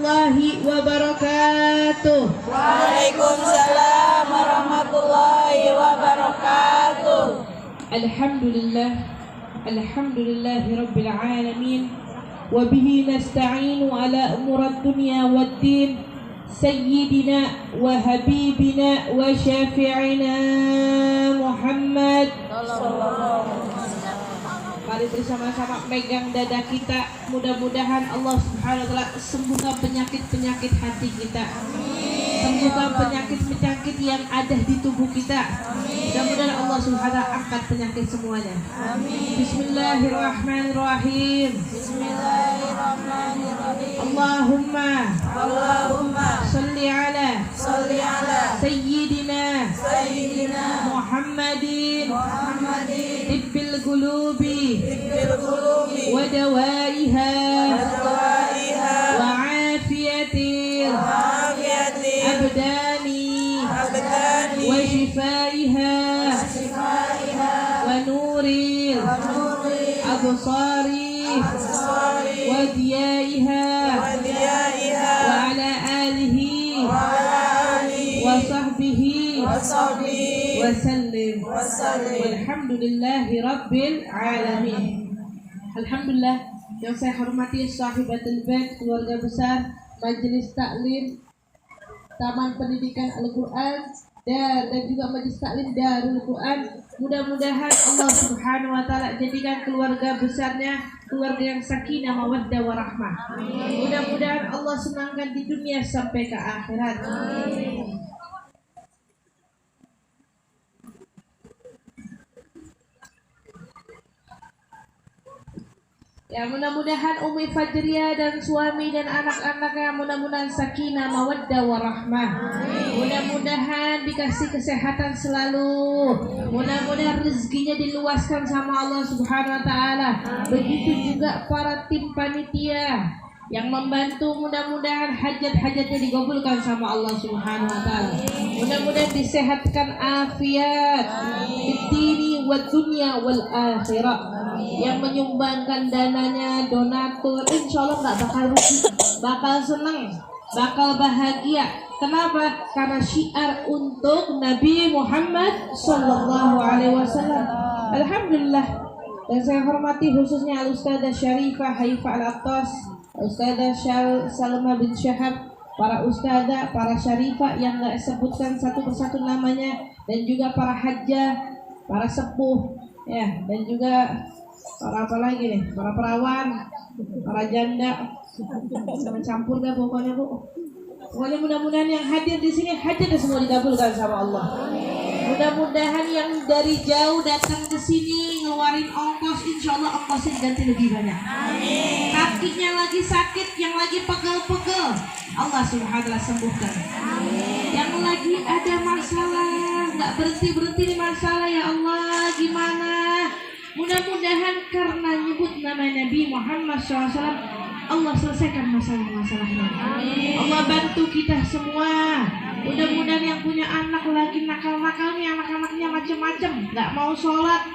warahmatullahi wabarakatuh. Waalaikumsalam warahmatullahi wabarakatuh. Alhamdulillahi rabbil alamin. Wa bihi nasta'inu ala umurad dunya waddin. Sayyidina wa habibina wa syafi'ina Muhammad. Mari bersama-sama megang dada kita. Mudah-mudahan Allah Subhanahu wa taala sembuhkan penyakit-penyakit hati kita. Sembuhkan penyakit-penyakit yang ada di tubuh kita. Mudah-mudahan Allah Subhanahu wa taala angkat penyakit semuanya. Bismillahirrahmanirrahim. Allahumma salli ala Sayyidina Muhammadin tibbil qulubi wa dawaiha wa afiyatil abdani wa shifaiha wa nuril absari wa diyaiha wa ala alihi wa sahbihi wa sallim. Walhamdulillahi rabbil alamin. Alhamdulillah yang saya hormati sahibatul bait, keluarga besar Majelis Taklim Taman Pendidikan Al-Quran dan juga Majelis Taklim Darul Quran. Mudah-mudahan Allah Subhanahu wa taala jadikan keluarga besarnya keluarga yang sakinah, mawaddah, warahmah. Mudah-mudahan Allah senangkan di dunia sampai ke akhirat. Ya, mudah-mudahan Umi Fajriah dan suami dan anak-anaknya mudah-mudahan sakinah, mawaddah, warahmah. Mudah-mudahan dikasih kesehatan selalu. Mudah-mudahan rezekinya diluaskan sama Allah Subhanahu wa taala. Begitu juga para tim panitia yang membantu, mudah-mudahan hajat-hajatnya digabulkan sama Allah Subhanahu wa taala. Mudah-mudahan disehatkan afiat fid-dini wad dunya wal akhirah. Yang menyumbangkan dananya, donatur, insyaallah nggak bakal rugi, bakal senang, bakal bahagia. Kenapa? Karena syiar untuk Nabi Muhammad Sallallahu Alaihi Wasallam. Alhamdulillah. Dan saya hormati khususnya Al-Ustadzah Syarifah Haifah Al-Attas, Ustadzah Salma bin Syahab, para ustadzah, para syarifah yang nggak sebutkan satu persatu namanya, dan juga para hajjah, para sepuh, ya, dan juga para apa lagi nih, para perawan, para janda, sama campur dah pokoknya Bu. Pokoknya mudah-mudahan yang hadir di sini hajat semua dikabulkan sama Allah. Mudah-mudahan yang dari jauh datang ke sini ngeluarin ongkos, insyaallah ongkosnya ganti lebih banyak. Amin. Kakinya lagi sakit, yang lagi pegel-pegel, Allah Subhanahu wa taala sembuhkan. Amin. Yang lagi ada masalah, nggak berhenti di masalah, ya Allah gimana? Mudah-mudahan karena nyebut nama Nabi Muhammad SAW, Allah selesaikan masalah-masalahnya. Allah bantu kita semua. Mudah-mudahan yang punya anak lagi nakal-nakalnya, anak-anaknya macam-macam, nggak mau sholat,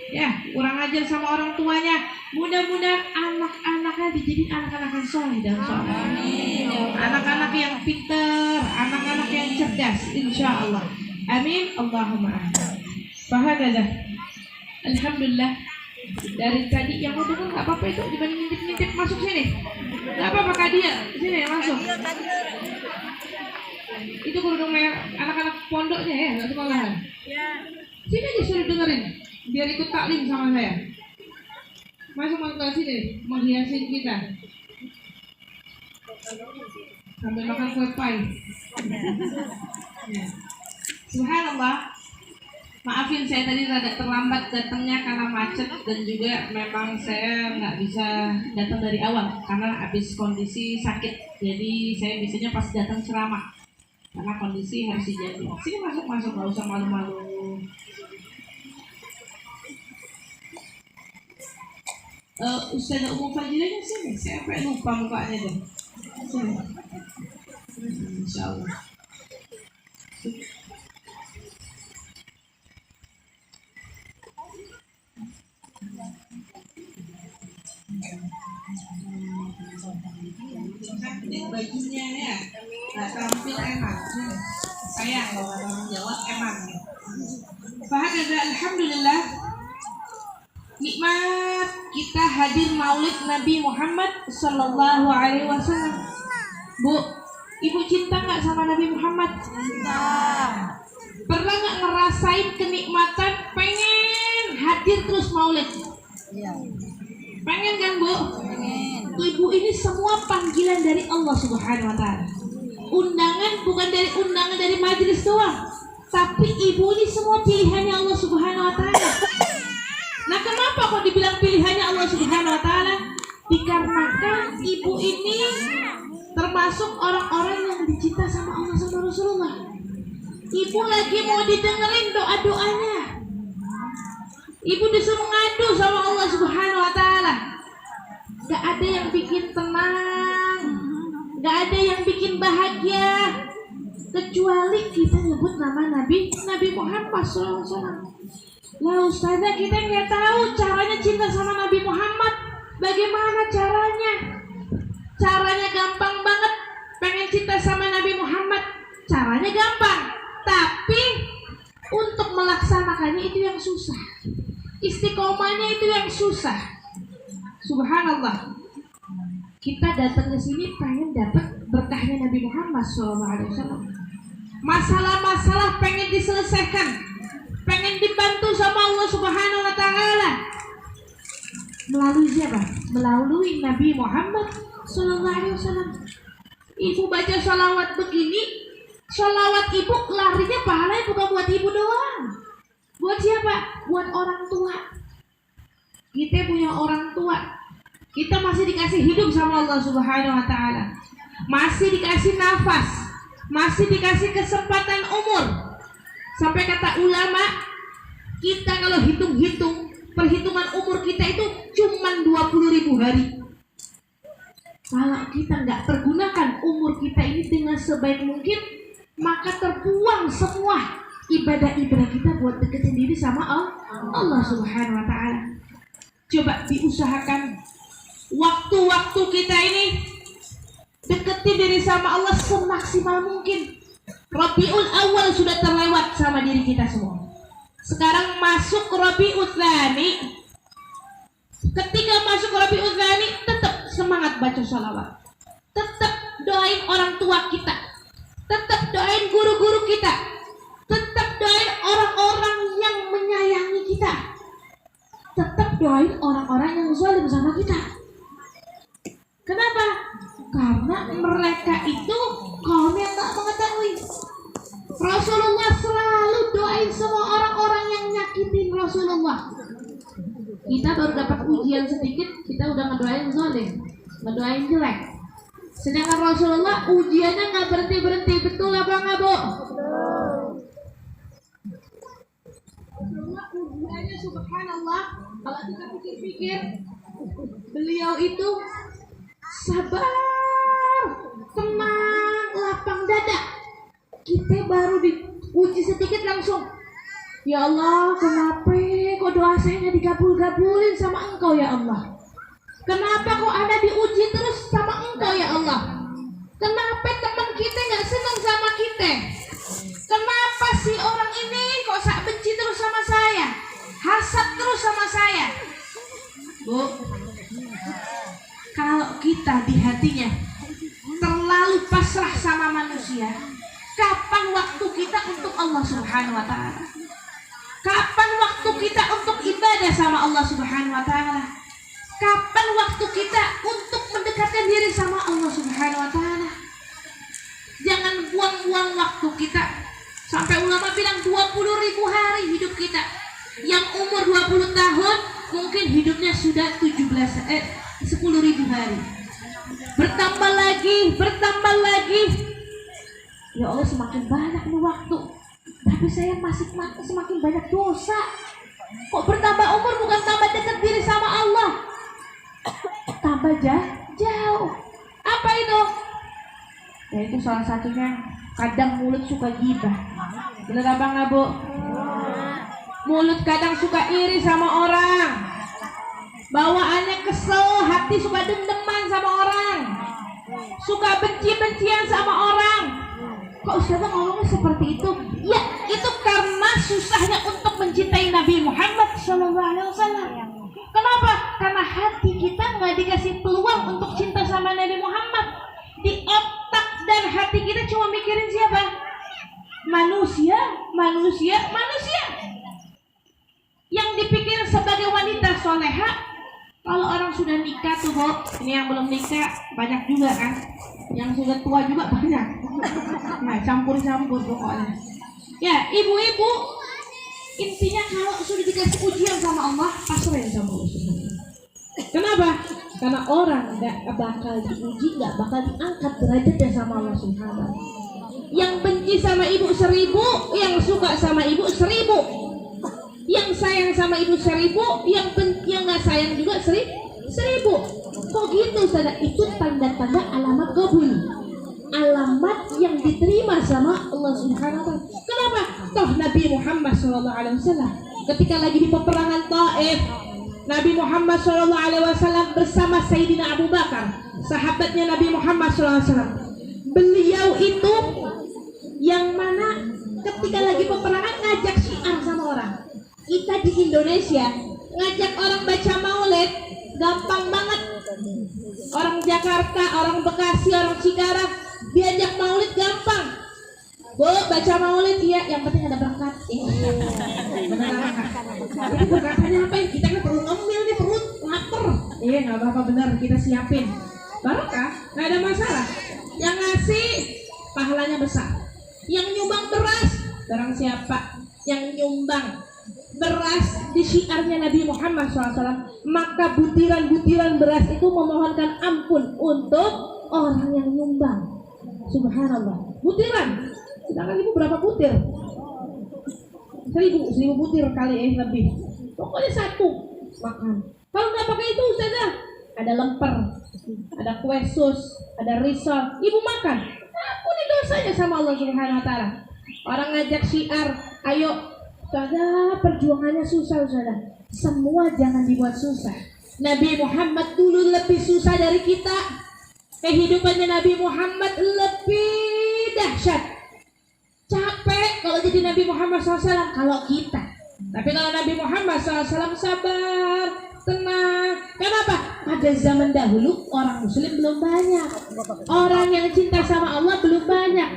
ya kurang ajar sama orang tuanya. Mudah-mudahan anak-anaknya dijadikan anak-anak yang soleh dan soleh. Anak-anak yang pintar, anak-anak yang cerdas, insya Allah. Amin. Allahumma amin. Fahadalah. Alhamdulillah. Dari tadi yang mau dukung nggak apa-apa, itu dibanding ngintip-ngintip masuk sini, nggak apa-apa Kak Dia, sini masuk. Itu kerudung merah anak-anak pondoknya ya, nggak sekolahan. Sini aja suruh dengerin, biar ikut taklim sama saya. Masuk ke sini, menghiasin kita sambil makan kue pie. Ya. Subhanallah. Maafin saya tadi rada terlambat datangnya karena macet, dan juga memang saya nggak bisa datang dari awal karena habis kondisi sakit. Jadi saya biasanya pas datang ceramah karena kondisi harus dijaga. Sini masuk, nggak usah malu-malu. Ustazah Ummu Fajriahnya sini, saya sampai lupa mukanya tuh. Sini. Insyaallah. bajunya ya. Nah, tampil emang. Sayang kalau orang Jawa emang. Fahadza alhamdulillah. Nikmat kita hadir Maulid Nabi Muhammad sallallahu alaihi wasallam. Bu, Ibu cinta nggak sama Nabi Muhammad? Cinta. Pernah nggak ngerasain kenikmatan pengen hadir terus Maulid? Iya. Pengen kan, Bu? Pengen. Ibu ini semua panggilan dari Allah Subhanahu wa taala. Undangan bukan dari majelis doang, tapi ibu ini semua pilihannya Allah Subhanahu wa taala. Nah, kenapa kok dibilang pilihannya Allah Subhanahu wa taala? Dikarenakan ibu ini termasuk orang-orang yang dicinta sama Allah sama Rasulullah. Ibu lagi mau didengerin doa-doanya. Ibu disuruh ngadu sama Allah Subhanahu wa taala. Gak ada yang bikin tenang, gak ada yang bikin bahagia kecuali kita nyebut nama Nabi Muhammad SAW. Lah Ustazah, kita nggak tahu caranya cinta sama Nabi Muhammad. Bagaimana caranya? Caranya gampang banget. Pengen cinta sama Nabi Muhammad, caranya gampang. Tapi untuk melaksanakannya itu yang susah. Istiqomahnya itu yang susah. Subhanallah. Kita datang ke sini pengen dapat berkahnya Nabi Muhammad SAW. Masalah-masalah pengen diselesaikan, pengen dibantu sama Allah Subhanahu wa taala. Melalui siapa? Melalui Nabi Muhammad SAW. Ibu baca sholawat begini, sholawat ibu larinya pahalanya bukan buat ibu doang. Buat siapa? Buat orang tua. Kita punya orang tua. Kita masih dikasih hidup sama Allah Subhanahu wa taala. Masih dikasih nafas, masih dikasih kesempatan umur. Sampai kata ulama, kita kalau hitung-hitung, perhitungan umur kita itu cuma 20.000 hari. Kalau kita nggak pergunakan umur kita ini dengan sebaik mungkin, maka terbuang semua ibadah-ibadah kita buat deketin diri sama Allah Subhanahu wa taala. Coba diusahakan waktu-waktu kita ini deketin diri sama Allah semaksimal mungkin. Rabiul Awal sudah terlewat sama diri kita semua. Sekarang masuk Rabiul Tsani. Ketika masuk Rabiul Tsani, tetap semangat baca sholawat. Tetap doain orang tua kita. Tetap doain guru-guru kita. Tetap doain orang-orang yang menyayangi kita. Tetap doain orang-orang yang zalim sama kita. Kenapa? Karena mereka itu kaum yang tak mengetahui. Rasulullah selalu doain semua orang-orang yang nyakitin Rasulullah. Kita baru dapat ujian sedikit, kita udah ngedoain zalim, ngedoain jelek. Sedangkan Rasulullah ujiannya nggak berhenti-berhenti. Betul apa nggak, Bu? Rasulullah ujiannya subhanallah. Kalau kita pikir-pikir, beliau itu sabar, tenang, lapang dada. Kita baru diuji sedikit langsung, ya Allah, kenapa kok doa saya nggak digabul-gabulin sama Engkau ya Allah? Kenapa kok ada diuji terus sama Engkau ya Allah? Kenapa teman kita nggak senang sama kita? Kenapa si orang ini kok benci terus sama saya, hasad terus sama saya? Bu, kalau kita di hatinya terlalu pasrah sama manusia, kapan waktu kita untuk Allah Subhanahu wa taala? Kapan waktu kita untuk ibadah sama Allah Subhanahu wa taala? Kapan waktu kita untuk mendekatkan diri sama Allah Subhanahu wa taala? Jangan buang-buang waktu kita. Sampai ulama bilang 20.000 hari hidup kita. Yang umur 20 tahun mungkin hidupnya sudah 10.000 hari. Bertambah lagi. Ya Allah, semakin banyak nih waktu, tapi saya masih semakin banyak dosa. Kok bertambah umur bukan tambah dekat diri sama Allah, tambah jauh. Apa itu? Ya itu salah satunya, kadang mulut suka gibah. Bener apa nggak, Bu? Mulut kadang suka iri sama orang, bawaannya kesel, hati suka dendeman sama orang. suka benci-bencian sama orang. Kok Ustazah ngomongnya seperti itu? Ya, itu karena susahnya untuk mencintai Nabi Muhammad SAW. Kenapa? Karena hati kita nggak dikasih peluang untuk cinta sama Nabi Muhammad. Di otak dan hati kita cuma mikirin siapa? Manusia. Yang dipikirin sebagai wanita soleha. Kalau orang sudah nikah tuh, Bu, ini yang belum nikah banyak juga kan? Yang sudah tua juga banyak. Nah, campur-campur pokoknya. Ya, ibu-ibu, intinya kalau sudah dikasih ujian sama Allah, pasrahin sama Allah. Kenapa? Karena orang nggak bakal diuji, nggak bakal diangkat derajatnya sama Allah Subhanahu. Yang benci sama ibu 1000, yang suka sama ibu 1000. Yang sayang sama ibu 1000, yang nggak sayang juga 1000. Kok gitu, Ustazah? Itu tanda-tanda alamat qabul, alamat yang diterima sama Allah Subhanahu wa taala. Kenapa? Toh Nabi Muhammad SAW ketika lagi di peperangan Taif, Nabi Muhammad SAW bersama Sayyidina Abu Bakar, sahabatnya Nabi Muhammad SAW. Beliau itu yang mana ketika lagi peperangan ngajak syiar sama orang. Kita di Indonesia ngajak orang baca maulid gampang banget. Orang Jakarta, orang Bekasi, orang Cikarang diajak maulid gampang. Bu, baca maulid, iya, yang penting ada berkat. Benar. Jadi berkatnya apa ya? Kita kan perlu ngemil nih, perut lapar. Iya, nggak apa-apa, benar, kita siapin. Barokah, nggak ada masalah. Yang ngasih pahalanya besar. Yang nyumbang beras, barang siapa yang nyumbang beras di syiarnya Nabi Muhammad SAW, maka butiran-butiran beras itu memohonkan ampun untuk orang yang nyumbang. Subhanallah, butiran. Sedangkan ibu berapa butir? 1000 butir kali lebih. Pokoknya satu makan. Kalau nggak pakai itu, Ustazah, ada lemper, ada kue sus, ada risol, ibu makan. Ampuni dosanya sama Allah Subhanahu wa taala. Orang ngajak syiar, ayo Ustazah, perjuangannya susah, Ustazah. Semua jangan dibuat susah. Nabi Muhammad dulu lebih susah dari kita. Kehidupannya Nabi Muhammad lebih dahsyat. Capek kalau jadi Nabi Muhammad SAW kalau kita. Tapi kalau Nabi Muhammad SAW sabar, tenang. Kenapa? Pada zaman dahulu orang Muslim belum banyak. Orang yang cinta sama Allah belum banyak.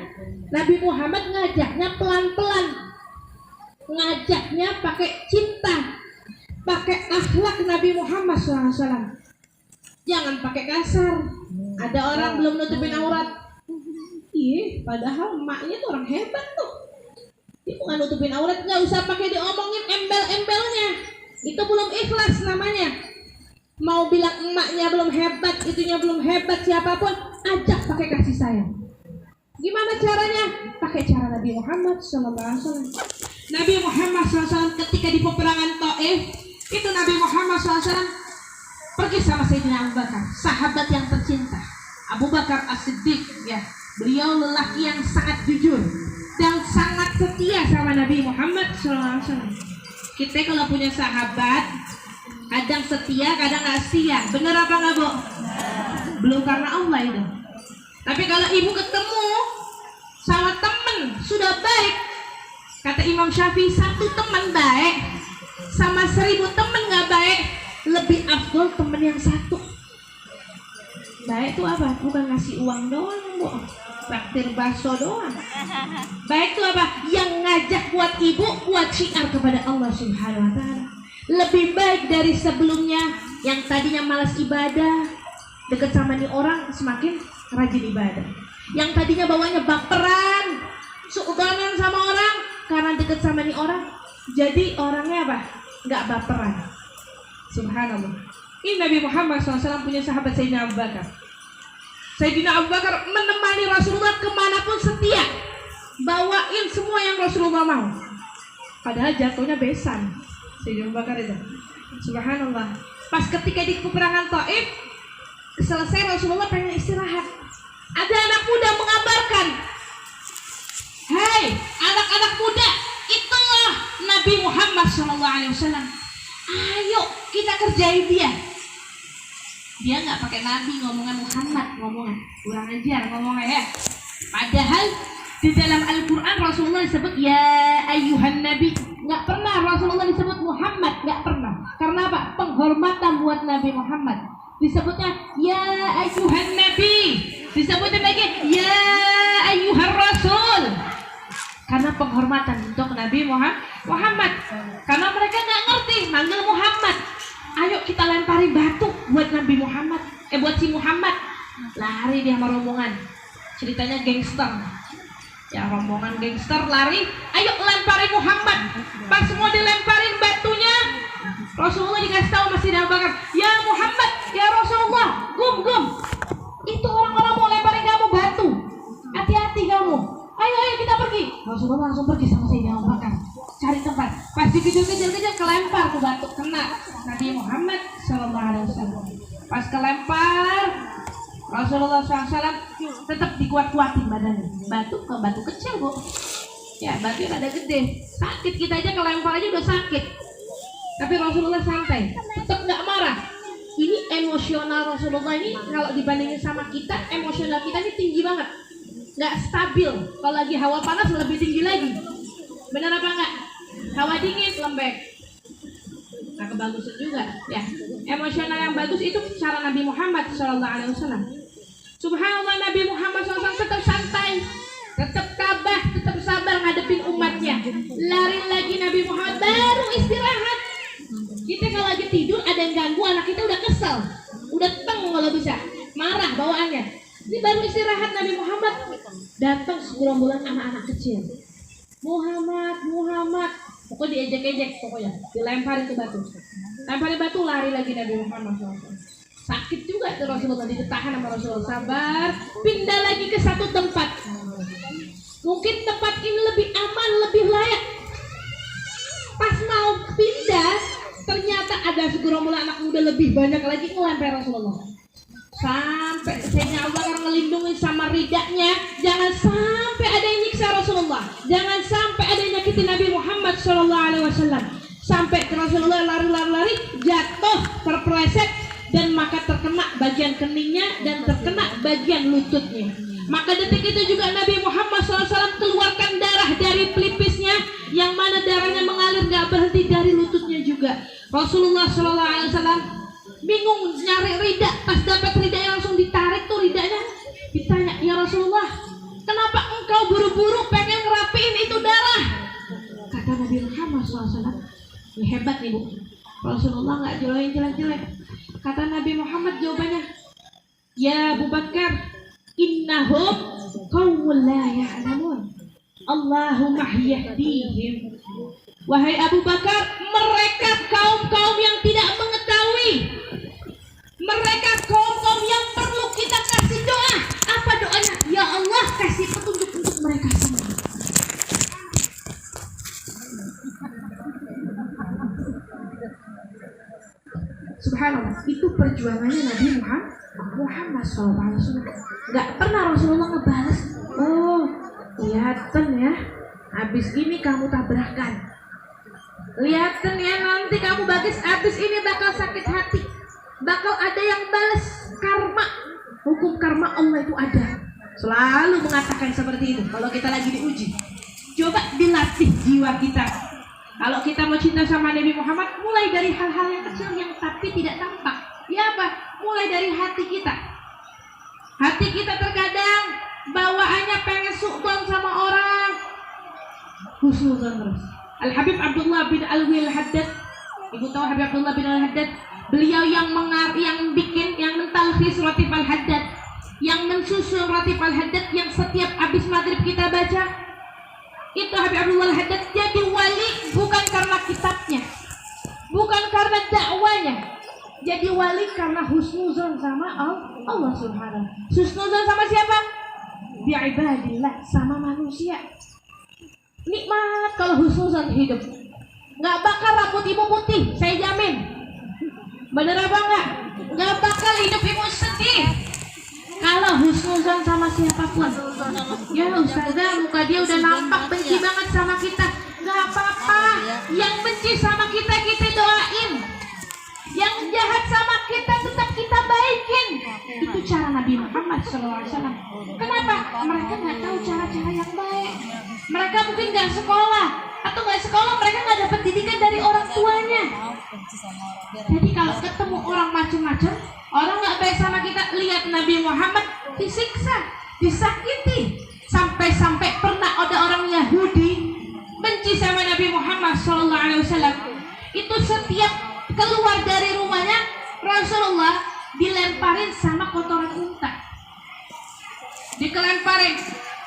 Nabi Muhammad ngajaknya pelan-pelan. Ngajaknya pakai cinta, pakai akhlak Nabi Muhammad SAW. Jangan pakai kasar. Ada orang belum nutupin aurat. Ih, padahal emaknya tuh orang hebat tuh. Dia bukan nutupin aurat, nggak usah pakai diomongin embel-embelnya. Itu belum ikhlas namanya. Mau bilang emaknya belum hebat, itunya belum hebat, siapapun ajak pakai kasih sayang. Gimana caranya? Pakai cara Nabi Muhammad SAW. Nabi Muhammad SAW ketika di peperangan Taif, itu Nabi Muhammad SAW pergi sama Sayyidina Abu Bakar, sahabat yang tercinta. Abu Bakar As-Siddiq, ya, beliau lelaki yang sangat jujur dan sangat setia sama Nabi Muhammad SAW. Kita kalau punya sahabat, kadang setia, kadang nggak setia. Bener apa nggak, Bu? Belum karena Allah itu. Tapi kalau ibu ketemu sama temen sudah baik, kata Imam Syafi'i, satu teman baik sama 1000 teman nggak baik, lebih afdol teman yang satu. Baik itu apa? Bukan ngasih uang doang, Bu. Traktir bakso doang. Baik itu apa? Yang ngajak buat ibu, buat syiar kepada Allah Subhanahu wa taala. Lebih baik dari sebelumnya yang tadinya malas ibadah, deket sama nih orang semakin rajin ibadah. Yang tadinya bawanya baperan, suudonan sama orang, karena deket sama nih orang, jadi orangnya apa? Nggak baperan. Subhanallah. Ini Nabi Muhammad SAW punya sahabat Sayyidina Abu Bakar. Sayyidina Abu Bakar menemani Rasulullah kemanapun setia, bawain semua yang Rasulullah mau. Padahal jatuhnya besan Sayyidina Abu Bakar itu. Subhanallah. Pas ketika di peperangan Taif, selesai Rasulullah pengen istirahat. Ada anak muda mengabarkan, "Hei, anak-anak muda, itulah Nabi Muhammad SAW. Ayo kita kerjain dia." Dia nggak pakai nabi, ngomongnya Muhammad, ngomongnya kurang ajar ngomongnya ya. Padahal di dalam Al-Quran Rasulullah disebut ya ayyuhan nabi. Nggak pernah Rasulullah disebut Muhammad, nggak pernah. Karena apa? Penghormatan buat Nabi Muhammad. Disebutnya ya ayyuhan nabi, disebutnya lagi ya ayyuhan rasul, karena penghormatan untuk Nabi Muhammad. Karena mereka nggak ngerti manggil Muhammad. Ayo kita lemparin batu buat Nabi Muhammad, buat si Muhammad. Lari dia sama rombongan. Ceritanya gangster. Ya rombongan gangster lari. Ayo lemparin Muhammad. Pas semua dilemparin batunya, Rasulullah dikasih tahu masih Abu Bakar, ya Muhammad, ya Rasulullah, gum. Itu orang-orang mau lemparin kamu batu. Hati-hati kamu. Ayo kita pergi. Rasulullah langsung pergi sama Sayyidina Abu Bakar. Cari tempat. Pas dikejar-kejar kelempar tuh batu, kena Nabi Muhammad SAW. Pas kelempar, Rasulullah SAW tetap dikuat-kuatin badannya. Batu kecil bu. Ya batu ada gede. Sakit, kita aja kelempar aja udah sakit. Tapi Rasulullah santai, tetap nggak marah. Ini emosional Rasulullah ini kalau dibandingin sama kita, emosional kita ini tinggi banget. Nggak stabil. Kalau lagi hawa panas lebih tinggi lagi. Benar apa enggak? Hawa dingin lembek. Nah kebagusan juga ya. Emosional yang bagus itu cara Nabi Muhammad SAW. Subhanallah, Nabi Muhammad SAW tetap santai, tetap tabah, tetap sabar ngadepin umatnya. Lari lagi Nabi Muhammad, baru istirahat. Kita kalau lagi tidur ada yang ganggu, anak kita udah kesel, udah teng kalau bisa, marah bawaannya. Ini baru istirahat Nabi Muhammad, datang segerombolan anak-anak kecil. Muhammad, pokoknya diejek-ejek, pokoknya dilemparin ke batu. Lemparin batu, lari lagi Nabi Muhammad SAW. Sakit juga tuh Rasulullah, ditahan sama Rasulullah, sabar, pindah lagi ke satu tempat. Mungkin tempat ini lebih aman, lebih layak. Pas mau pindah, ternyata ada segerombolan anak muda lebih banyak lagi ngelempar Rasulullah. Sampai Sayyidina Abu Bakar ngelindungi sama ridaknya, jangan sampai ada yang nyiksa Rasulullah, jangan sampai ada yang nyakitin Nabi Muhammad SAW. Sampai Rasulullah lari, jatuh, terpeleset, dan maka terkena bagian keningnya dan terkena bagian lututnya. Maka detik itu juga Nabi Muhammad SAW keluarkan darah dari pelipisnya, yang mana darahnya mengalir gak berhenti dari lututnya juga. Rasulullah SAW bingung nyari rida, pas dapat ridanya langsung ditarik tuh ridanya. Ditanya, ya Rasulullah, kenapa engkau buru-buru pengen ngerapiin itu darah? Kata Nabi Muhammad SAW, ini hebat nih bu, Rasulullah gak jelek-jelek. Kata Nabi Muhammad jawabannya, ya Abu Bakar, innahum qaumun la ya'lamun, Allahumma yahdihim. Wahai Abu Bakar, mereka kaum-kaum yang tidak mengetahui. Mereka kaum-kaum yang perlu kita kasih doa. Apa doanya? Ya Allah, kasih petunjuk untuk mereka semua. Subhanallah, itu perjuangannya Nabi Muhammad SAW. Gak pernah Rasulullah ngebales, oh lihatin ya, habis ini kamu tabrakan, lihatin ya nanti kamu habis ini bakal sakit hati, bakal ada yang balas karma. Hukum karma Allah itu ada. Selalu mengatakan seperti itu kalau kita lagi diuji. Coba dilatih jiwa kita. Kalau kita mau cinta sama Nabi Muhammad, mulai dari hal-hal yang kecil yang tapi tidak tampak. Ya apa? Mulai dari hati kita. Hati kita terkadang bawaannya pengen suudzon sama orang, husnuzon terus. Al-Habib Abdullah bin Alwi Al-Haddad, ibu tahu Habib Abdullah bin Al-Haddad? Beliau yang mentalkhis Ratib Al-Haddad, yang mensusun Ratib Al-Haddad yang setiap habis maghrib kita baca. Itu Habib Abdullah Al-Haddad jadi wali bukan karena kitabnya, bukan karena dakwanya. Jadi wali karena husnuzon sama Allah Subhanahu. Husnuzon sama siapa? Bi'ibadillah, sama manusia. Nikmat kalau husnuzon hidup. Nggak bakal rambut ibu putih, saya jamin. Bener apa enggak? Nggak bakal hidup ibu sedih kalau husnuzon sama siapapun. Ya ustazah, muka dia udah nampak benci banget sama kita. Nggak apa-apa, yang benci sama kita doain. Yang jahat sama kita tetap kita baik. SAW. Kenapa? Mereka nggak tahu cara-cara yang baik. Mereka mungkin nggak sekolah, atau nggak sekolah mereka nggak dapat didikan dari orang tuanya. Jadi kalau ketemu orang macam-macam, orang nggak baik sama kita, lihat Nabi Muhammad disiksa, disakiti, sampai-sampai pernah ada orang Yahudi benci sama Nabi Muhammad SAW. Itu setiap keluar dari rumahnya Rasulullah dilemparin sama kotoran unta, dikelemparin.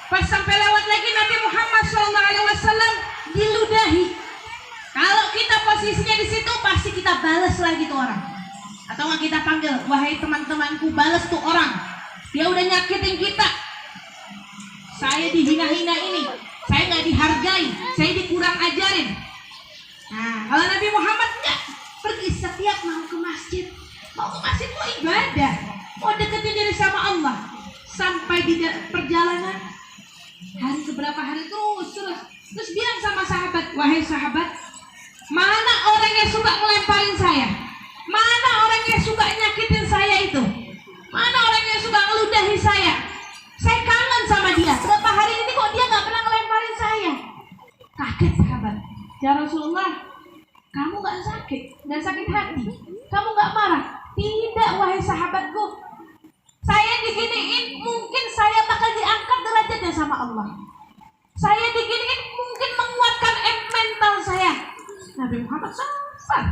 Pas sampai lewat lagi Nabi Muhammad SAW diludahi. Kalau kita posisinya di situ pasti kita balas lagi tuh orang, atau nggak kita panggil, wahai teman-temanku, balas tuh orang. Dia udah nyakitin kita, saya dihina-hina ini, saya nggak dihargai, saya dikurang ajarin. Nah, kalau Nabi Muhammad enggak, pergi setiap mau ke masjid mau ibadah, mau deketin diri sama Allah. Sampai di perjalanan hari keberapa hari terus bilang sama sahabat, wahai sahabat, mana orang yang suka ngelemparin saya, mana orang yang suka nyakitin saya itu, mana orang yang suka ngeludahi saya kangen sama dia. Berapa hari ini kok dia nggak pernah ngelemparin saya. Kaget sahabat, ya Rasulullah, kamu nggak sakit hati, kamu nggak marah? Tidak wahai sahabatku, saya diginiin mungkin saya bakal diangkat derajatnya sama Allah. Saya diginiin mungkin menguatkan mental saya. Nabi Muhammad sabar,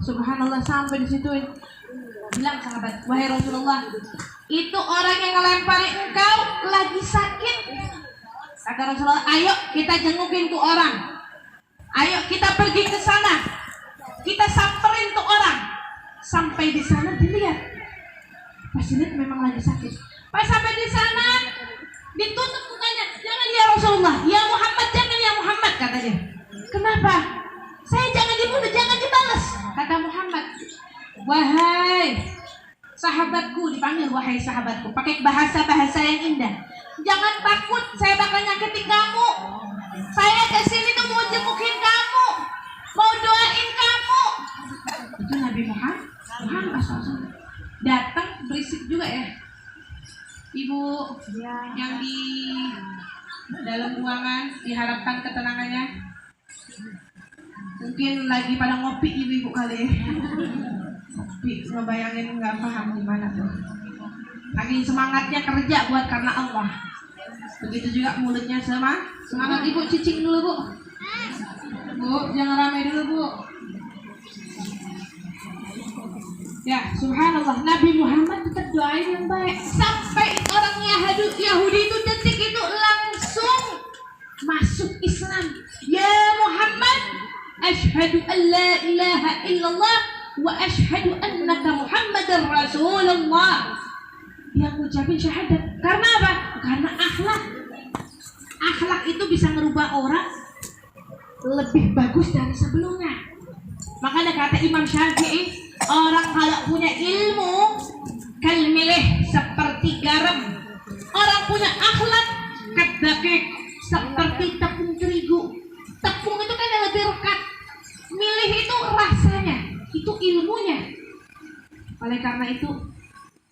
subhanallah, sampai di situ bilang sahabat, wahai Rasulullah, itu orang yang ngelemparin engkau lagi sakit. Kata Rasulullah, ayo kita jengukin tuh orang, ayo kita pergi ke sana, kita samperin tuh orang. Sampai di sana dilihat, pas dilihat memang lagi sakit. Pas sampai di sana ditutup mukanya, jangan ya Rasulullah, ya Muhammad, jangan ya Muhammad, kata dia. Kenapa? Saya jangan dibunuh, jangan dibalas. Kata Muhammad, wahai sahabatku, dipanggil wahai sahabatku, pakai bahasa-bahasa yang indah. Jangan takut, saya bakal nyakitin kamu. Saya kesini tuh mau jengukin kamu, mau doain kamu. Itu Nabi Muhammad SAW. Datang berisik juga ya, ibu yang di dalam ruangan, diharapkan ketenangannya. Mungkin lagi pada ngopi ibu-ibu kali ya. Ngopi, ngebayangin nggak paham gimana tuh. Lagi semangatnya kerja buat karena Allah. Begitu juga mulutnya semangat. Ibu cicing dulu bu. Bu, jangan ramai dulu bu. Ya, subhanallah, Nabi Muhammad tetap doain yang baik. Sampai orang Yahudi itu detik itu langsung masuk Islam. Ya Muhammad, asyhadu an la ilaha illallah wa asyhadu annaka Muhammadar Rasulullah. Dia ngucapin syahadat. Karena apa? Karena akhlak. Akhlak itu bisa merubah orang lebih bagus dari sebelumnya. Makanya kata Imam Syafi'i, orang kalau punya ilmu kalmilih seperti garam, orang punya akhlak kadakik seperti tepung terigu. Tepung itu kan yang lebih rekat, milih itu rasanya, itu ilmunya. Oleh karena itu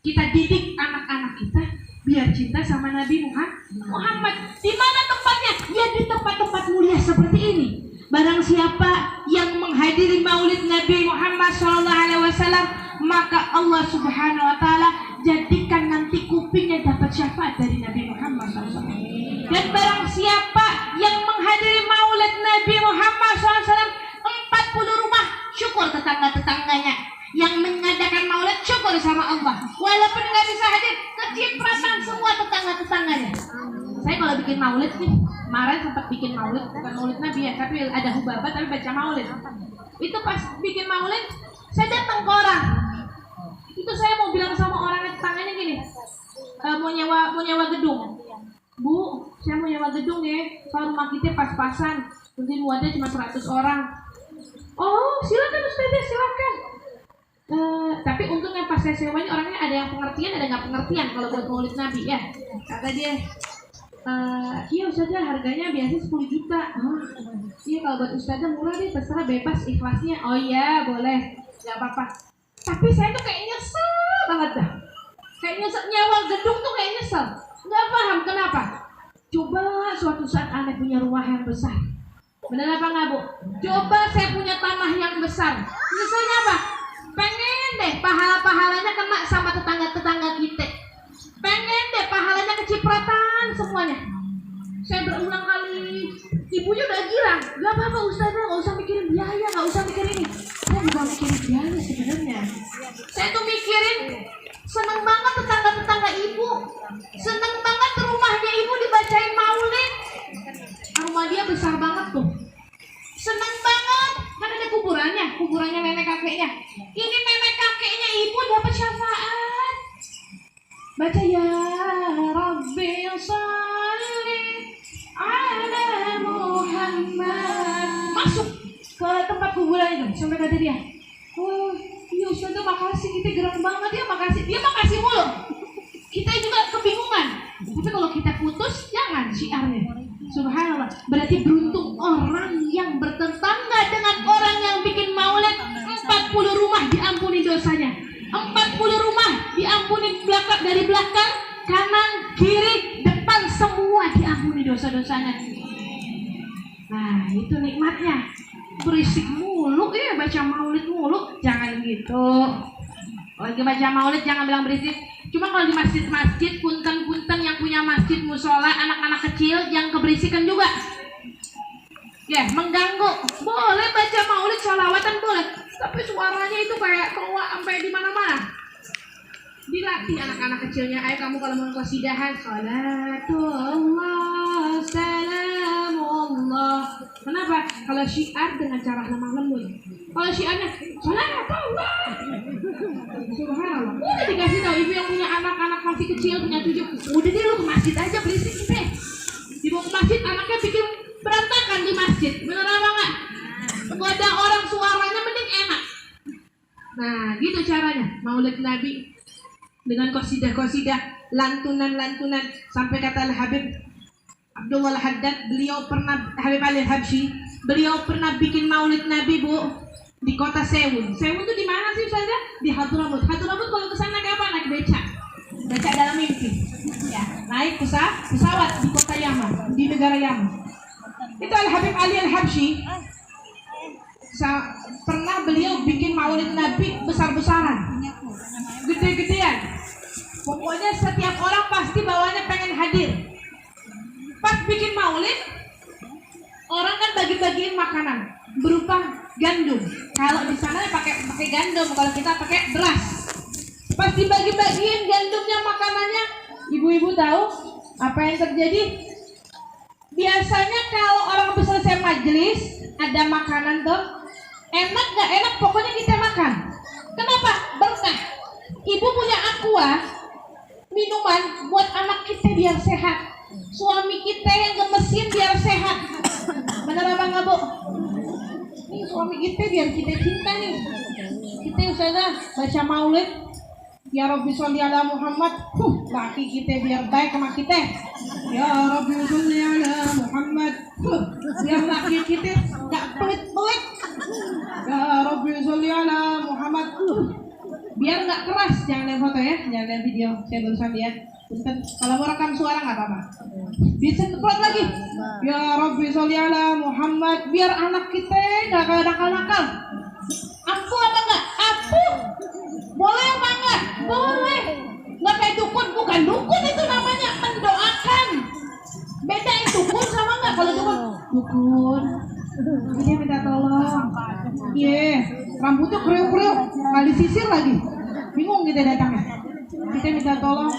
kita didik anak-anak kita biar cinta sama Nabi Muhammad. Di mana tempatnya? Ya di tempat-tempat mulia seperti ini. Barang siapa yang menghadiri maulid Nabi Muhammad SAW, maka Allah Subhanahu Wa Taala jadikan nanti kupingnya dapat syafaat dari Nabi Muhammad SAW. Dan barang siapa yang menghadiri maulid Nabi Muhammad SAW, 40 rumah syukur tetangga-tetangganya. Yang mengadakan maulid syukur sama Allah. Walaupun nggak bisa hadir, kecipratan semua tetangga-tetangganya. Saya kalau bikin maulid nih, kemarin sempat bikin maulid, bukan maulid Nabi ya, tapi ada hubabah tapi baca maulid. Itu pas bikin maulid, saya datang ke orang. Itu saya mau bilang sama orangnya, tetangganya gini, mau nyewa gedung. Bu, saya mau nyewa gedung ya, soal rumah kita pas-pasan, nanti muatnya cuma 100 orang. Oh, silakan Ustazah, silakan. Tapi untungnya pas saya sewanya orangnya ada yang pengertian, ada nggak pengertian kalau buat maulid Nabi ya. Kata dia, iya Ustazah, harganya biasanya 10 juta. Iya kalau buat Ustazah murah deh, terserah, bebas ikhlasnya. Oh iya boleh, nggak apa-apa. Tapi saya tuh kayak nyesel banget dah. Kayaknya nyewa gedung tuh kayak nyesel. Nggak paham kenapa. Coba suatu saat Anda punya rumah yang besar. Benar apa nggak Bu? Coba saya punya tanah yang besar. Nyeselnya apa? Pengen deh pahala-pahalanya kena sama tetangga-tetangga kita. Pengen deh pahalanya kecipratan semuanya. Saya berulang kali, ibunya udah gila. Gak apa-apa Ustazah, gak usah mikirin biaya, gak usah mikirin ini. Saya juga mikirin biaya sebenarnya. Saya tuh mikirin, seneng banget tetangga-tetangga ibu. Seneng banget rumahnya ibu dibacain maulid. Rumah dia besar banget tuh. Seneng banget, kan ada kuburannya nenek kakeknya. Ini nenek kakeknya ibu dapat syafaat. Baca ya Rabbi sholli ala Muhammad. Masuk ke tempat kuburan itu sampai kata dia, oh iya Ustazah makasih, kita gerang banget ya, makasih. Dia makasih mulu, kita juga kebingungan. Tapi kalau kita putus jangan syiarnya. Subhanallah, berarti beruntung orang yang bertetangga dengan orang yang bikin maulid. 40 rumah diampuni dosanya, 40 rumah diampuni dari belakang, kanan, kiri, depan, semua diampuni dosa-dosanya. Nah itu nikmatnya. Berisik mulu ya, baca maulid mulu, jangan gitu. Kalau lagi baca maulid jangan bilang berisik. Cuma kalau di masjid-masjid, punten-punten yang punya masjid musola, anak-anak kecil yang keberisikan juga. Ya, mengganggu. Boleh baca maulid, sholawatan boleh. Tapi suaranya itu kayak keluar sampai di mana-mana. Dilatih anak-anak kecilnya. Ayo kamu kalau mau qasidahan, salatullah, salamullah. Kenapa? Kalau syiar dengan cara lemah lembut. Kalau syiarnya salatullah, subhanallah. Udah dikasih tahu ibu yang punya anak-anak masih kecil, punya 7. Udah deh lu ke masjid aja, berisik deh. Dibawa ke masjid, anaknya bikin berantakan di masjid. Bener apa enggak? Kalau ada orang suaranya mending enak. Nah gitu caranya maulid Nabi, dengan qasidah-qasidah, lantunan-lantunan. Sampai kata Habib Abdullah Al-Haddad, beliau pernah, Habib Ali Al-Habsyi, beliau pernah bikin maulid Nabi Bu di kota Sewun. Sewun itu di mana sih Ustazah? Di Hadramut. Hadramut kalau ke sana kayak apa? Naik beca. Beca dalam mimpi. Ya, naik pesawat di kota Yaman, di negara Yaman. Itu Al-Habib Ali Al-Habsyi pernah beliau bikin maulid Nabi besar-besaran, gede-gedean. Pokoknya setiap orang pasti bawanya pengen hadir. Pas bikin maulid, orang kan bagi-bagiin makanan berupa gandum. Kalau di sana pakai gandum, kalau kita pakai beras. Pas dibagi-bagiin gandumnya, makanannya, ibu-ibu tahu apa yang terjadi? Biasanya kalau orang habis selesai majelis, ada makanan tuh, enak gak enak, pokoknya kita makan. Kenapa? Berkah. Ibu punya aqua, minuman buat anak kita biar sehat. Suami kita yang gemesin biar sehat. Benar apa enggak Bu? Ini suami kita biar kita cinta nih. Kita Ustazah baca maulid, ya Rabbi sholli ala Muhammad. Laki kita biar baik sama kita. Ya Rabbi sholli ala Muhammad. Biar laki kita gak pelit-pelit. Ya Rabbi sholli ala Muhammad. Biar gak keras. Jangan lihat foto ya, jangan lihat video. Saya barusan lihat. Bentar, kalau mau rekam suara nggak apa-apa. Bisa cepat lagi. Ya Rabbi sholli ala Muhammad. Biar anak kita nggak kayak nakal-nakal. Ampuh apa enggak? Ampuh. Boleh apa enggak? Boleh. Nggak kayak dukun, bukan dukun itu namanya, mendoakan. Beda itu dukun sama enggak? Kalau dukun, ini minta tolong. Iya, rambutnya kriuk-kriuk, nggak disisir lagi. Bingung kita datangnya. Kita minta tolong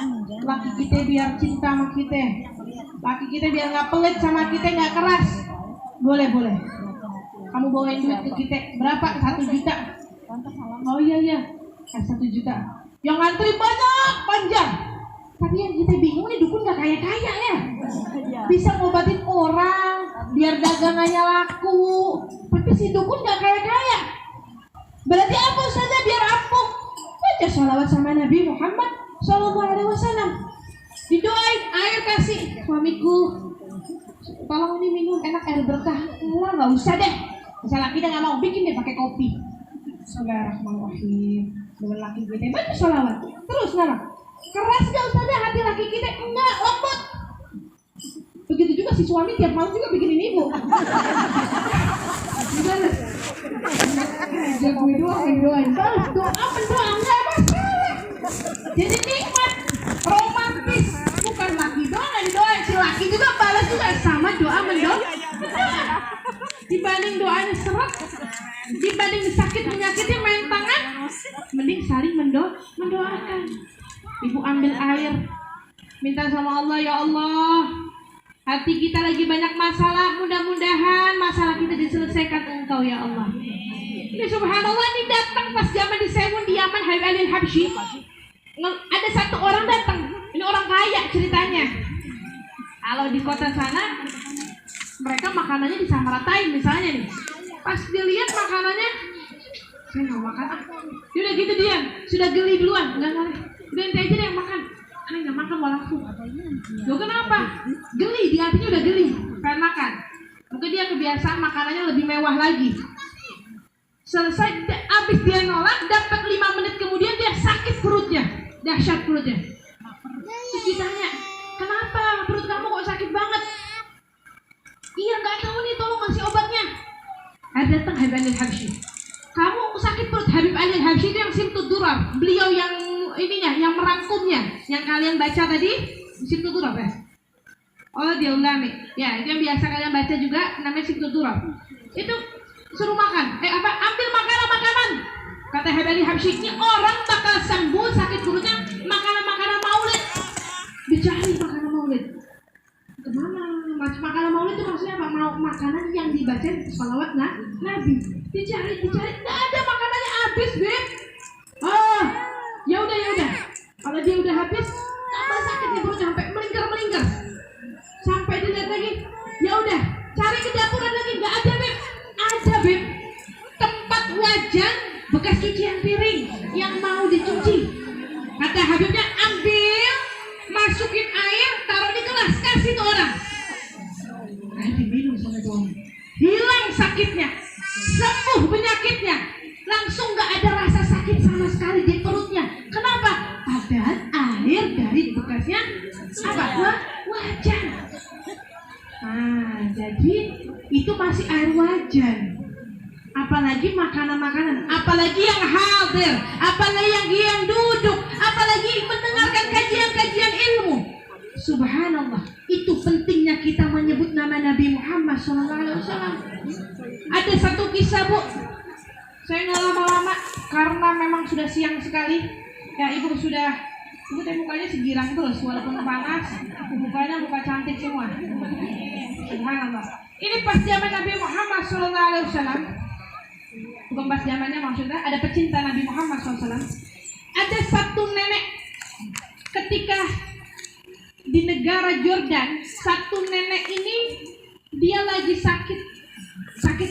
laki kita biar cinta sama kita, laki kita biar nggak pelit sama kita, nggak keras. Boleh. Kamu bawain duit ke kita berapa? 1 juta. Oh iya, 1 juta. Yang ngantri banyak, panjang. Tapi yang kita bingung nih, dukun nggak kaya ya. Bisa ngobatin orang biar dagangannya laku. Tapi si dukun nggak kaya. Berarti apa saja biar ampuh. Baca sholawat sama Nabi Muhammad SAW. Didoain, air kasih suamiku, tolong ini minum enak, air berkah. Enggak, nggak usah deh. Misalnya kita nggak mau, bikin deh pakai kopi. Bismillahirrahmanirrahim. Dengan laki kita baca sholawat terus nggak? Keras gak Ustazah hati laki kita? Enggak, lembut. Begitu juga si suami tiap malam juga bikinin ibu. Gimana? Jago doain. Terus doa mendoa enggak masalah. Jadi nikmat, romantis. Bukan laki doang yang didoain, si laki juga balas juga sama doa mendoa. Dibanding doanya seret, dibanding sakit menyakitnya main tangan, mending saling mendoakan. Ibu ambil air, minta sama Allah, ya Allah, hati kita lagi banyak masalah, mudah-mudahan masalah kita diselesaikan Engkau ya Allah. Ini subhanallah, ini datang pas zaman di Sewun di Yaman, Habib Ali Al-Habsyi. Ada satu orang datang, ini orang kaya ceritanya. Kalau di kota sana mereka makanannya disamaratain misalnya nih. Pas dilihat makanannya, saya nggak makan. Udah gitu dia, sudah geli duluan, nggak. Udah ente aja deh yang makan. Saya nggak makan mau langsung. Loh kenapa? Geli, di hatinya udah geli, pengen makan. Mungkin dia kebiasaan makanannya lebih mewah lagi. Selesai, abis dia nolak, dapat 5 menit kemudian dia sakit perutnya, dahsyat perutnya. Terus ditanya, kenapa perut kamu kok sakit banget? Iya nggak tahu nih, tolong kasih obatnya. Ada datang Habib Ali Al-Habsyi. Kamu sakit perut. Habib Ali Al-Habsyi itu yang Simtud Durar. Beliau yang ininya, yang merangkumnya, yang kalian baca tadi, Simtud Durar ya. Oh dia ulami. Ya itu yang biasa kalian baca juga, namanya Simtud Durar. Itu suruh makan. Ambil makanan. Kata Habib Ali Al-Habsyi, ini orang bakal sembuh sakit perutnya makanan maulid. Dicari makanan maulid. Kemana? Makanan maulid itu maksudnya apa? Makanan yang dibaca salawat Nabi. Dicari, nggak ada makanannya habis, Beb. Oh, ya udah. Kalau dia udah habis, tambah sakit nih perut sampai melingkar. Sampai dilihat lagi, ya udah, cari ke dapuran lagi, nggak ada, Beb. Ada, Beb. Tempat wajan bekas cucian piring yang mau dicuci. Kata Habibnya, ambil, masukin air, taruh di gelas, kasih ke orang. Air diminum sama tuan. Hilang sakitnya, sembuh penyakitnya, langsung gak ada rasa sakit sama sekali di perutnya. Kenapa? Padahal air dari bekasnya wajan. Jadi itu masih air wajan. Apalagi makanan-makanan, apalagi yang hadir, apalagi yang duduk, apalagi mendengarkan kajian-kajian ilmu. Subhanallah, itu pentingnya kita menyebut nama Nabi Muhammad SAW. Ada satu kisah, Bu. Saya nggak lama-lama karena memang sudah siang sekali. Ya ibu teh mukanya segirang terus walaupun panas, mukanya muka cantik semua. Subhanallah. Ini pas zaman Nabi Muhammad SAW. Bukan pas zamannya, maksudnya ada pecinta Nabi Muhammad SAW. Ada satu nenek ketika di negara Jordan, satu nenek ini dia lagi sakit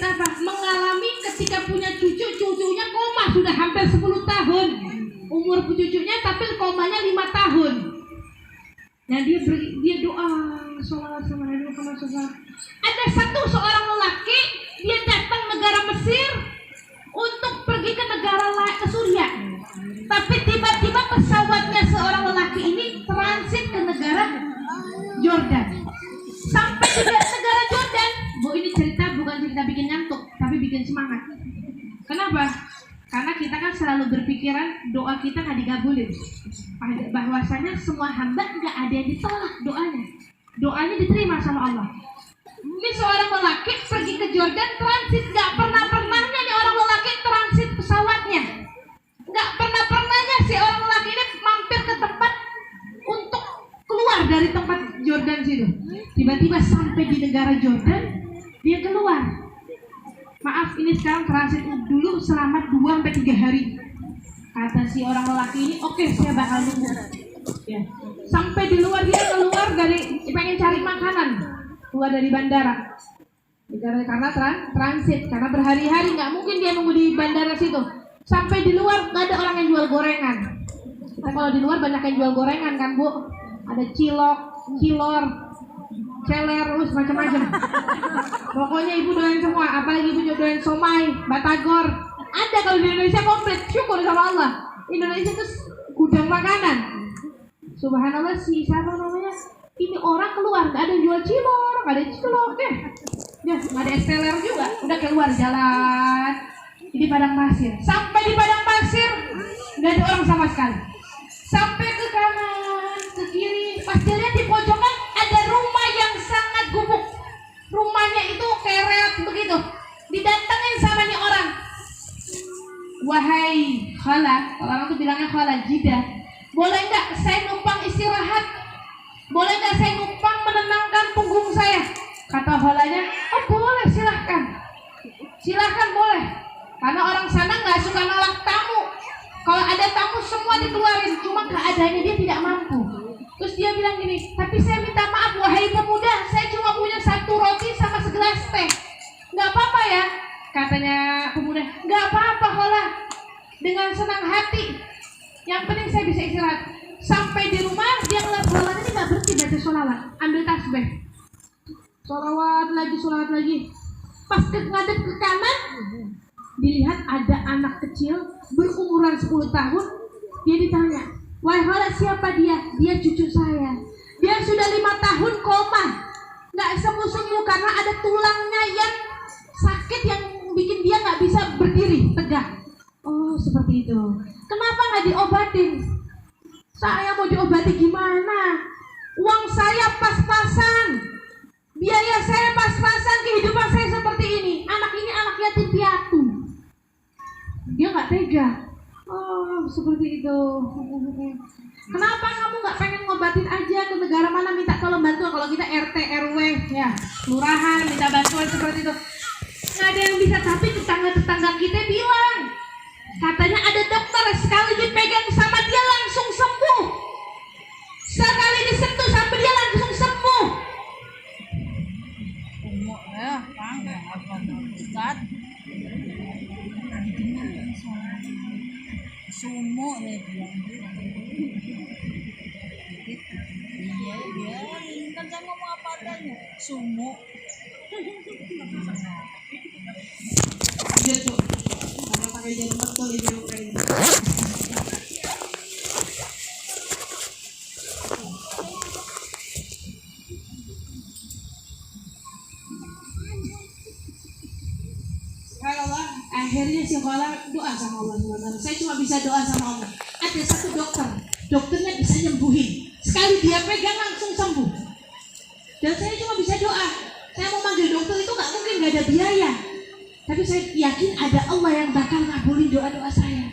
apa? Mengalami ketika punya cucunya koma sudah hampir 10 tahun umur cucunya, tapi komanya 5 tahun. Nah dia doa sholawat sama Nabi Muhammad SAW. Ada seorang lelaki, dia datang negara Mesir untuk pergi ke negara ke Suriah. Tapi tiba-tiba pesawatnya seorang lelaki ini transit ke negara Jordan. Sampai di negara Jordan, Bu, ini cerita bukan cerita bikin ngantuk, tapi bikin semangat. Kenapa? Karena kita kan selalu berpikiran doa kita nggak digabulin. Bahwasanya semua hamba nggak ada yang ditolak doanya. Doanya diterima sama Allah. Ini seorang lelaki pergi ke Jordan transit, nggak pernahnya nih orang lelaki transit pesawatnya. Nggak pernahnya si orang lelaki ini mampir ke tempat untuk keluar dari tempat Jordan situ. Tiba-tiba sampai di negara Jordan, dia keluar. Maaf, ini sekarang transit dulu selama 2-3 hari. Kata si orang lelaki ini, oke, saya bakal nunggu. Ya. Sampai di luar, dia keluar dari pengen cari makanan, keluar dari bandara. Karena transit, karena berhari-hari nggak mungkin dia nunggu di bandara situ. Sampai di luar nggak ada orang yang jual gorengan. Kita kalau di luar banyak yang jual gorengan kan, Bu? Ada cilok, cilor, celer, terus macam-macam. Pokoknya ibu doain semua, apalagi ibu doain somai, batagor. Ada kalau di Indonesia komplit, syukur sama Allah. Indonesia itu gudang makanan. Subhanallah, si siapa namanya? Ini orang keluar, nggak ada yang jual cilok, nggak ada cilok deh. Ya, nggak ada esteller juga. Udah keluar jalan di padang pasir. Sampai di padang pasir nggak ada orang sama sekali. Sampai ke kanan, ke kiri. Pas dia lihat di pojokan ada rumah yang sangat gubuk. Rumahnya itu keret begitu. Didatengin sama nih orang. Wahai khala, orang tuh bilangnya khala jidah. Boleh nggak saya numpang istirahat? Boleh nggak saya numpang menenangkan punggung saya? Kata khalanya, oh boleh, silahkan. Silahkan boleh. Karena orang sana nggak suka nolak tamu. Kalau ada tamu semua dikeluarin, cuma keadaannya dia tidak mampu. Terus dia bilang gini, tapi saya minta maaf wahai pemuda, saya cuma punya 1 roti sama segelas teh. Nggak apa-apa ya? Katanya pemuda, nggak apa-apa khala. Dengan senang hati. Yang penting saya bisa istirahat. Sampai di rumah dia ngeliat khalanya ini nggak berhenti baca sholawat, ambil tasbih. Sholawat lagi. Pas ngadep ke kanan, dilihat ada anak kecil berumuran 10 tahun. Dia ditanya, wahai khala, siapa dia? Dia cucu saya. Dia sudah 5 tahun koma, nggak sembuh-sembuh karena ada tulangnya yang sakit yang bikin dia nggak bisa berdiri tegak. Oh seperti itu. Kenapa nggak diobatin? Saya mau diobati gimana? Uang saya pas-pasan, biaya saya pas-pasan, kehidupan saya seperti ini. Anak ini anak yatim piatu. Dia nggak tega. Oh seperti itu. Kenapa kamu nggak pengen ngobatin aja ke negara mana, minta tolong bantuan? Kalau kita RT RW ya, lurahan minta bantuan seperti itu. Nggak ada yang bisa, tapi tetangga kita bilang katanya ada dokter sekali dipegang sama dia langsung sembuh, sekali disentuh sampai dia langsung sembuh. Sumo nih bilang. Iya, kan saya ngomong apa adanya. Sumo. Gitu. Karena pakai jarum betul ini kayak gitu. Subhanallah, akhirnya si khala doa sama Allah SWT. Saya cuma bisa doa sama Allah. Ada satu dokternya bisa nyembuhin. Sekali dia pegang langsung sembuh. Dan saya cuma bisa doa. Saya mau manggil dokter itu nggak mungkin, nggak ada biaya. Tapi saya yakin ada Allah yang bakal ngabulin doa-doa saya.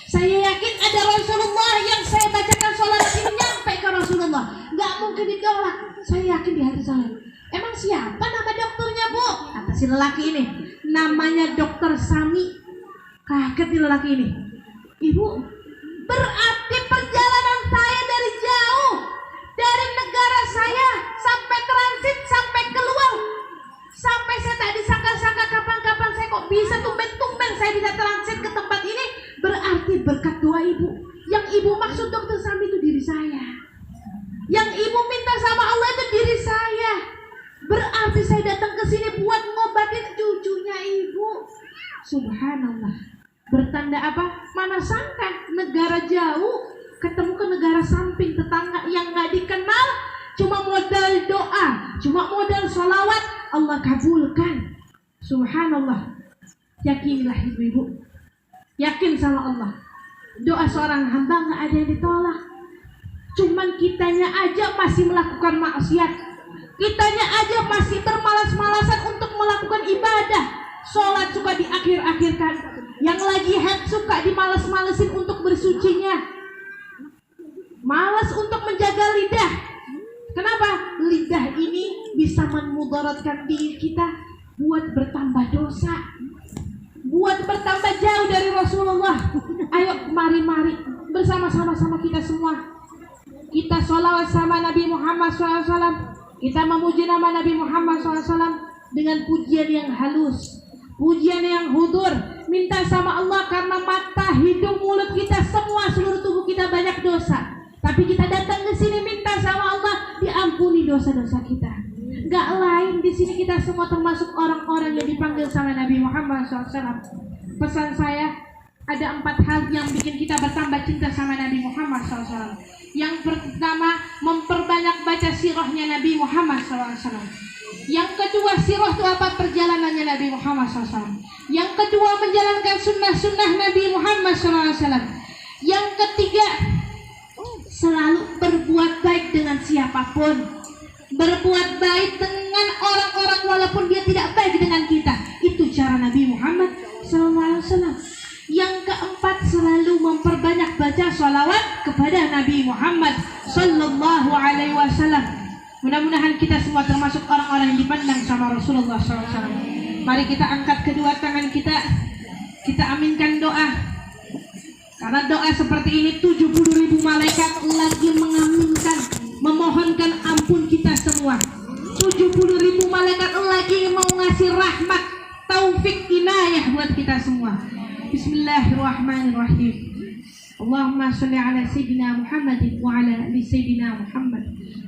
Saya yakin ada Rasulullah yang saya bacakan sholat ini nyampe ke Rasulullah. Nggak mungkin ditolak. Saya yakin di hati saya. Emang siapa nama dokternya, Bu? Kata si lelaki ini. Namanya Dokter Sami. Kaget di lelaki ini. Ibu, berarti perjalanan saya dari jauh, dari negara saya sampai transit, sampai keluar, sampai saya tak disangka-sangka kapan-kapan saya kok bisa tumben-tumben saya bisa transit ke tempat ini. Berarti berkat doa ibu. Yang ibu maksud Dokter Sami itu diri saya. Yang ibu minta sama Allah itu diri saya. Berarti saya datang ke sini buat ngobatin cucunya ibu. Subhanallah. Bertanda apa? Mana sangka negara jauh ketemu ke negara samping, tetangga yang nggak dikenal, cuma modal doa, cuma modal sholawat, Allah kabulkan. Subhanallah. Yakinilah ibu-ibu, yakin sama Allah. Doa seorang hamba nggak ada yang ditolak. Cuman kitanya aja masih melakukan maksiat, kitanya aja masih bermalas-malasan untuk melakukan ibadah. Sholat suka diakhir-akhirkan, yang lagi haid suka dimales-malesin untuk bersucinya, malas untuk menjaga lidah. Kenapa? Lidah ini bisa memudaratkan diri kita buat bertambah dosa, buat bertambah jauh dari Rasulullah. Ayo mari bersama-sama kita semua, kita sholawat sama Nabi Muhammad SAW. Kita memuji nama Nabi Muhammad SAW dengan pujian yang halus, pujian yang hudur. Minta sama Allah karena mata, hidung, mulut kita semua, seluruh tubuh kita banyak dosa. Tapi kita datang ke sini minta sama Allah diampuni dosa-dosa kita. Gak lain, di sini kita semua termasuk orang-orang yang dipanggil sama Nabi Muhammad SAW. Pesan saya, ada 4 hal yang bikin kita bertambah cinta sama Nabi Muhammad SAW. Yang pertama, memperbanyak baca sirahnya Nabi Muhammad SAW. Yang kedua, sirah itu apa? Perjalanannya Nabi Muhammad SAW. Yang kedua, menjalankan sunnah-sunnah Nabi Muhammad SAW. Yang ketiga, selalu berbuat baik dengan siapapun. Berbuat baik dengan orang-orang walaupun dia tidak baik dengan kita. Itu cara Nabi Muhammad SAW. Yang keempat, selalu memperbanyak baca sholawat kepada Nabi Muhammad Sallallahu Alaihi Wasallam. Mudah-mudahan kita semua termasuk orang-orang yang dipandang sama Rasulullah SAW. Mari kita angkat kedua tangan kita aminkan doa. Karena doa seperti ini 70.000 malaikat lagi mengaminkan, memohonkan ampun kita semua. 70.000 malaikat lagi mau ngasih rahmat, taufik, inayah buat kita semua. Bismillahirrahmanirrahim. Allahumma sholli ala sayyidina Muhammadin wa ala ali sayyidina Muhammad.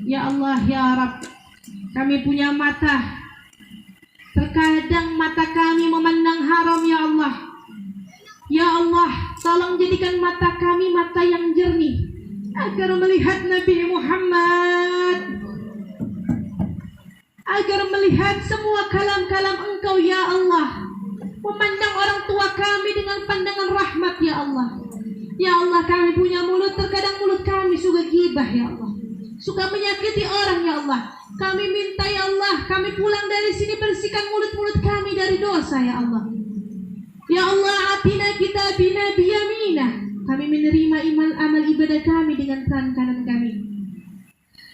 Ya Allah, ya Rabb, kami punya mata. Terkadang mata kami memandang haram, ya Allah. Ya Allah, tolong jadikan mata kami mata yang jernih agar melihat Nabi Muhammad, agar melihat semua kalam-kalam Engkau, ya Allah. Memandang orang tua kami dengan pandangan rahmat, ya Allah. Ya Allah, kami punya mulut, terkadang mulut kami suka gibah, ya Allah, suka menyakiti orang, ya Allah. Kami minta, ya Allah, kami pulang dari sini bersihkan mulut-mulut kami dari dosa, ya Allah. Ya Allah, atina kita bina biyamina. Kami menerima amal ibadah kami dengan tangan kanan kami.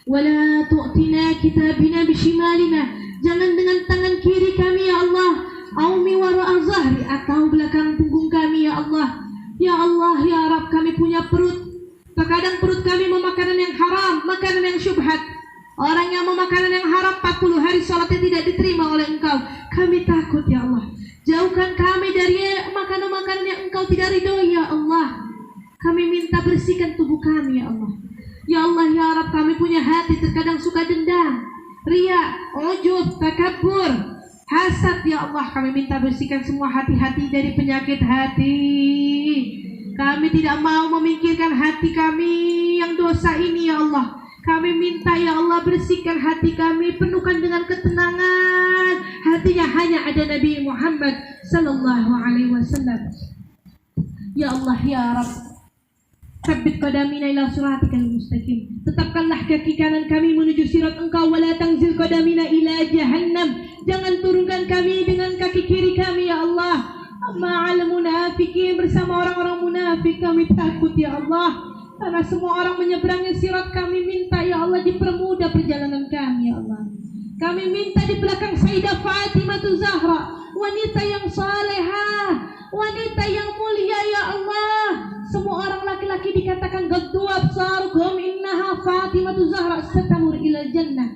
Wala tu'tina kita bina bishimalina. Jangan dengan tangan kiri kami, ya Allah. Aumi wara'a zahri, atau belakang punggung kami, ya Allah. Ya Allah, ya Rabb, kami punya perut. Terkadang perut kami memakan yang haram, makanan yang syubhat. Orang yang memakan yang haram 40 hari salatnya tidak diterima oleh Engkau. Kami takut, ya Allah. Jauhkan kami dari makanan-makanan yang Engkau tidak ridhoi, ya Allah. Kami minta bersihkan tubuh kami, ya Allah. Ya Allah, ya Rabb, kami punya hati terkadang suka dendam, riya, ujub, takabur, hasad, ya Allah. Kami minta bersihkan semua hati-hati dari penyakit hati. Kami tidak mau memikirkan hati kami yang dosa ini, ya Allah. Kami minta, ya Allah, bersihkan hati kami, penuhkan dengan ketenangan. Hatinya hanya ada Nabi Muhammad Sallallahu Alaihi Wasallam. Ya Allah, ya Rabb, tsabbit qadamina ila siratikal mustaqim. Tetapkanlah kaki kanan kami menuju sirat Engkau. Wala tanzil qadamina ila jahannam. Jangan turunkan kami dengan kaki kiri kami, ya Allah. Ma'al munafikin, bersama orang-orang munafik. Kami takut, ya Allah. Karena semua orang menyeberangi sirat, kami minta, ya Allah, dipermudah perjalanan kami, ya Allah. Kami minta di belakang Sayyidah Fatimah Zahra, wanita yang salehah, wanita yang mulia, ya Allah. Semua orang laki-laki dikatakan gaddu absarukum innaha Fatimah Zahra satamur ila jannah.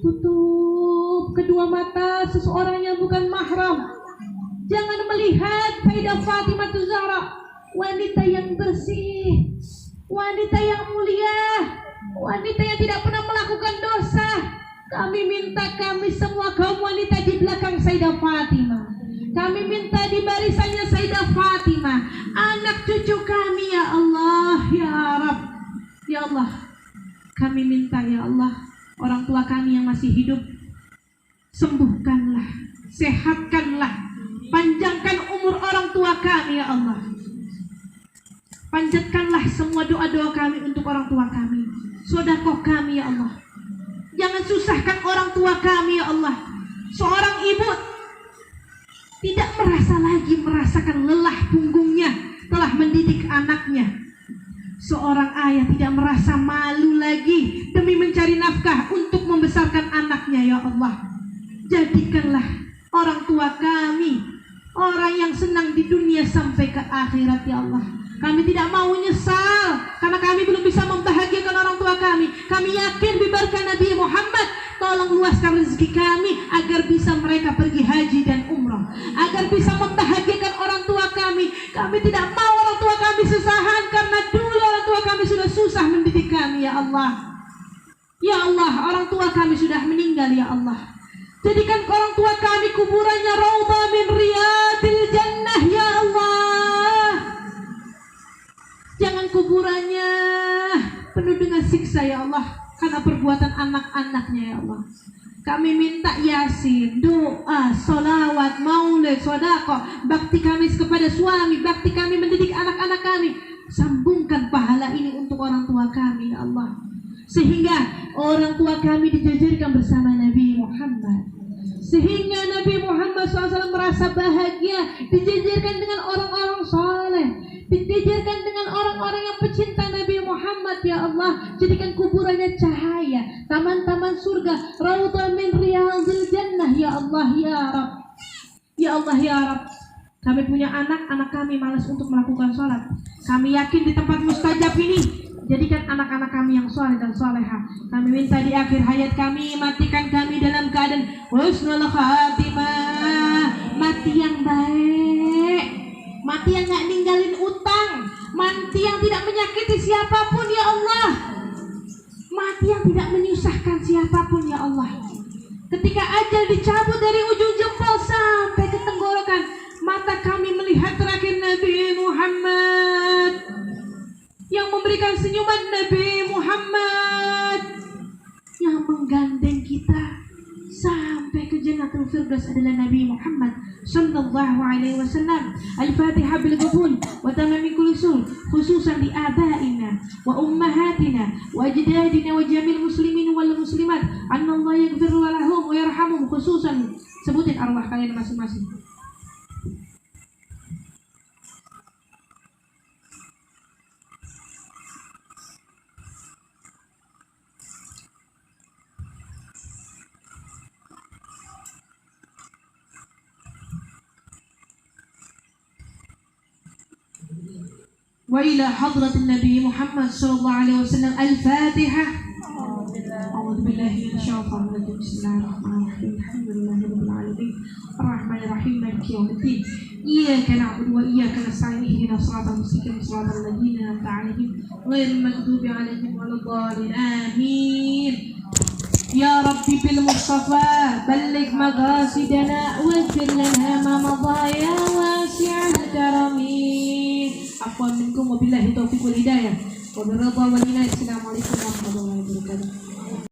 Tutup kedua mata seseorang yang bukan mahram. Jangan melihat Sayyidah Fatimah Zahra, wanita yang bersih, wanita yang mulia, wanita yang tidak pernah melakukan dosa. Kami minta kami semua kaum wanita di belakang Sayyidah Fatimah. Kami minta di barisannya Sayyidah Fatimah, anak cucu kami, ya Allah, ya Rabb, ya Allah. Kami minta, ya Allah, orang tua kami yang masih hidup, sembuhkanlah, sehatkanlah, panjangkan umur orang tua kami, ya Allah. Panjatkanlah semua doa-doa kami untuk orang tua kami, sedekah kami, ya Allah. Jangan susahkan orang tua kami, ya Allah. Seorang ibu tidak merasakan lelah punggungnya telah mendidik anaknya. Seorang ayah tidak merasa malu lagi demi mencari nafkah untuk membesarkan anaknya, ya Allah. Jadikanlah orang tua kami orang yang senang di dunia sampai ke akhirat, ya Allah. Kami tidak mau nyesal karena kami belum bisa membahagiakan orang tua kami. Kami yakin bibarkan Nabi Muhammad, tolong luaskan rezeki kami agar bisa mereka pergi haji dan umrah, agar bisa membahagiakan orang tua kami. Kami tidak mau orang tua kami susahan karena dulu orang tua kami sudah susah mendidik kami, ya Allah. Ya Allah, orang tua kami sudah meninggal, ya Allah. Jadikan orang tua kami kuburannya raudhah min riyadil jannah, ya Allah. Jangan kuburannya penuh dengan siksa ya Allah, karena perbuatan anak-anaknya ya Allah. Kami minta yasin, doa, sholawat, maulid, sedekah, bakti kami kepada suami, bakti kami mendidik anak-anak kami. Sambungkan pahala ini untuk orang tua kami ya Allah, sehingga orang tua kami dijajarkan bersama Nabi Muhammad, sehingga Nabi Muhammad SAW merasa bahagia, dijajarkan dengan orang-orang saleh, dijajarkan dengan orang-orang yang pecinta Nabi Muhammad ya Allah. Jadikan kuburannya cahaya, taman-taman surga, raudhah min riyadhil jannah ya Allah ya Rabb. Ya Allah ya Rabb, kami punya anak kami malas untuk melakukan sholat. Kami yakin di tempat mustajab ini, jadikan anak-anak kami yang soleh dan soleha. Kami minta di akhir hayat kami, matikan kami dalam keadaan husnul khatimah, mati yang baik, mati yang gak ninggalin utang, mati yang tidak menyakiti siapapun ya Allah, mati yang tidak menyusahkan siapapun ya Allah. Ketika ajal dicabut dari ujung jempol sampai ke tenggorokan, mata kami melihat terakhir Nabi Muhammad, yang memberikan senyuman Nabi Muhammad, yang menggandeng kita sampai ke Jannatul Firdaus adalah Nabi Muhammad sallallahu alaihi wasallam. Al-Fatihah bil qabul wa tamami kulli sul, khususan li abaina wa ummahatina wa ajdadina wa jamil muslimin wal muslimat, annallahu yaghfir lahum wa yarhamhum, khususan sebutin arwah kalian masing-masing. وإلى حضرة النبي محمد صلى الله عليه وسلم الفاتحة. أعوذ بالله من الشيطان الرجيم. بسم الله الرحمن الرحيم. الحمد لله رب العالمين الرحمن الرحيم مالك يوم الدين إياك نعبد وإياك نستعين اهدنا الصراط المستقيم صراط الذين أنعمت عليهم غير المغضوب عليهم ولا الضالين آمين. يا ربي بالمصطفى بلغ مقاصدنا واغفر لنا ما مضى يا واسع الكرم. Afwan minkum wabillahi taufiq wal hidayah wa birridha wal inayah. Assalamualaikum warahmatullahi wabarakatuh.